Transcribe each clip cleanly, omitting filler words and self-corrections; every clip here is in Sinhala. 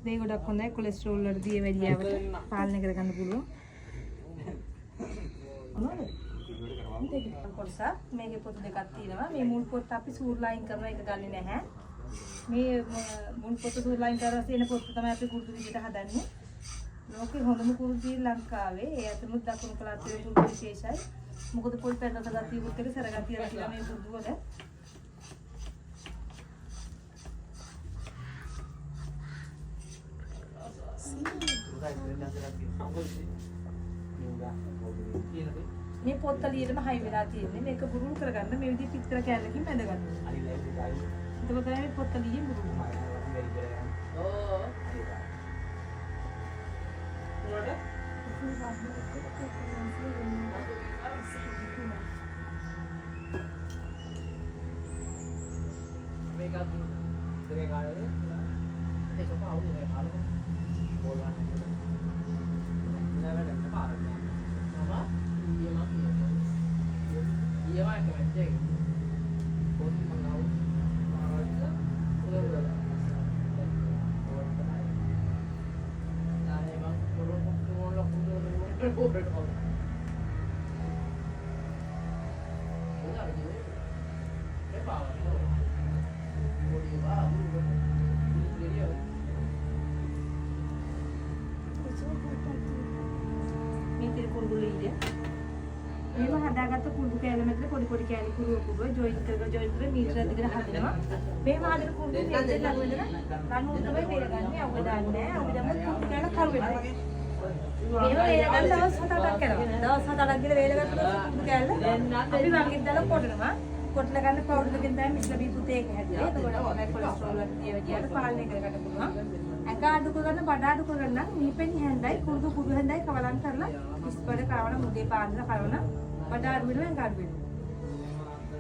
මේ ගොඩක් හොඳයි කොලෙස්ටරෝල් වලට දිය වැඩියාවට පාලනය කරගන්න පුළුවන්. කොටස මේකේ පොත් දෙකක් තියෙනවා. මේ මුල් පොත් අපි සූර් ලයින් කරන එක ගන්නේ නැහැ. මේ මුල් පොත් සූර් ලයින් කරලා තියෙන පොත් තමයි අපි කුරුදු විදිහට හදන්නේ. ලෝකේ හොඳම කුරුදු ලංකාවේ. ඒ අතමුත් දකුණු පළාතේ කුරුදු විශේෂයි. මොකද පොල් පැන්නත ගතියුත් එක සරගතියක් කියලා මේ කුරුදු වල. මේ පොත්තලියෙම හයි වෙලා තියෙන්නේ. මේක බුරුල් කරගන්න මේ විදිහට පිටර කැලලකින් බැඳගන්න. එතකොට තමයි පොත්තලියේ බුරුල්. ඕ. මේව හදාගත්ත කුඩු කෑල්ල මෙතන පොඩි පොඩි කෑලි කුඩු ජොයින් කරලා මීටර දෙකකට හදනවා. මේව හදන කුඩු මෙතන ලඟ රණු තමයි වේලගන්නේ. අවුල දාන්නේ නැහැ. අපි දැම්මොත් කුඩු කෑල්ල කරු වෙනවා. මේව වේලගන්න දවස් 7-8ක් කරනවා. දවස් 7-8ක් ගිහලා වේලගත්තොත් කුඩු කෑල්ල අපි වංගෙත් දාලා කොටනවා. කොටලා ගන්න පවුඩර් එකෙන් තමයි මිශ්‍ර බීජුත් ඒක හැදුවේ. එතකොට ඔය කොලෙස්ටරෝල් වලට දිය විදියට පාලනය කරගන්න පුළුවන්. ඇඟ අඩු කරගන්න බඩ අඩු කරගන්න මීපෙන් හැන්දයි කුරුදු හැන්දයි කවලම් කරලා ඉස්පඩ කරවන මුදේ පාන්දලා කරවන බඩ අඩු වෙනවා ඇඟ අඩු වෙනවා.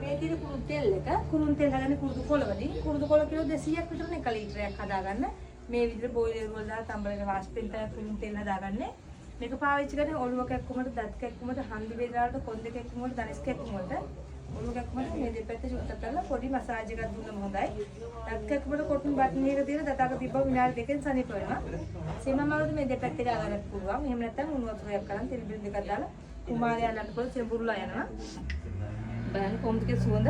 මේ තියෙන කුරුදු තෙල් එක කුරුන් තෙල් හදන්නේ කුරුදු කොළ වලින් කුරුදු කොළ කිලෝ 200ක් විතර 1 ලීටරයක් හදාගන්න. මේ විදිහට බෝයිලර් වල දාලා තම්බලේ වාෂ්පෙන් තමයි කුරුන් තෙල් හදාගන්නේ. මේක පාවිච්චි කරන්නේ ඔළුව කැක්කුමට දත් කැක්කුමට හන්දි වේදනාවට කොන්ද කැක්කුමට දණස් කැක්කුමට ඔළුව කැක්කුමට මේ දෙපැත්ත චුට්ටක් කරලා පොඩි මසාජ් එකක් දුන්නම හොඳයි. දත් කැක්කුමට කොටුන් බටන් එක තියලා දතක තිබ්බම විනාඩි 2කින් සනීප වෙනවා. සීමාමාලුද මේ දෙපැත්ත ගාගන්න පුළුවන්. එහෙම නැත්නම් උණු වතුරක් කරන් තෙල් බිල් දෙකක් දාලා කුමාරය අල්ලන්න පුළුවන් සිරඹුරුලා යනවා. බලන්න කොහොමද කියලා සුවඳ.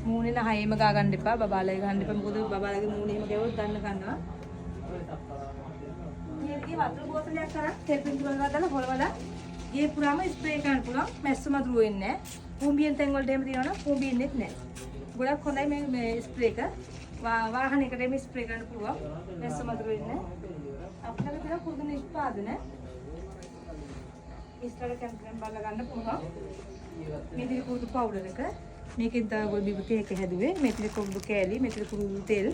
මූණේ නහයේම ගා ගන්න එපා. බබාලේ ගන්න එපා. මොකද බබාලගේ මූණේ එහෙම ගැවුවොත් දන්න ගන්නවා. මේ වතුර බෝතලයක් කරන් තෙල් පිටුවල දාලා හොලවලා ගේ පුරාම ස්ප්‍රේ කරන්න පුළුවන්. මැස්ස මදුරු වෙන්නේ නැහැ. කුඹියෙන් තැන් වලට එහෙම තියනවනම් කුඹියෙන්නෙත් නැහැ. ගොඩක් හොඳයි මේ ස්ප්‍රේ එක. වාහනයකට එහෙම ස්ප්‍රේ කරන්න පුළුවන්. මැස්ස මදුරු වෙන්නේ නැහැ. අපිට කියලා කුරුදු නිෂ්පාදන ඉස්තර කැම්පෙන් බලලා ගන්න පුළුවන්. මේ දිවි කුරුදු පවුඩර් එක. මේකෙන් තමයි ගොඩ බිබු කේක හැදුවේ. මෙතන කුරුදු කෑලි, මෙතන කුරුදු තෙල්,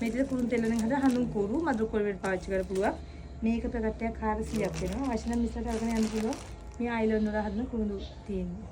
මෙතන කුරුදු තෙල් වලින් හදා හඳුන් කුරු මදුරු කොළ වලට පාවිච්චි කරලා පුළුවන්. මේක පැකට් එකක් 400ක් වෙනවා. අවශ්‍ය නම් මිස්ලට අරගෙන යන්න පුළුවන්. මේ අයිලන්ඩ් වල හදන කුරුදු තියෙනවා.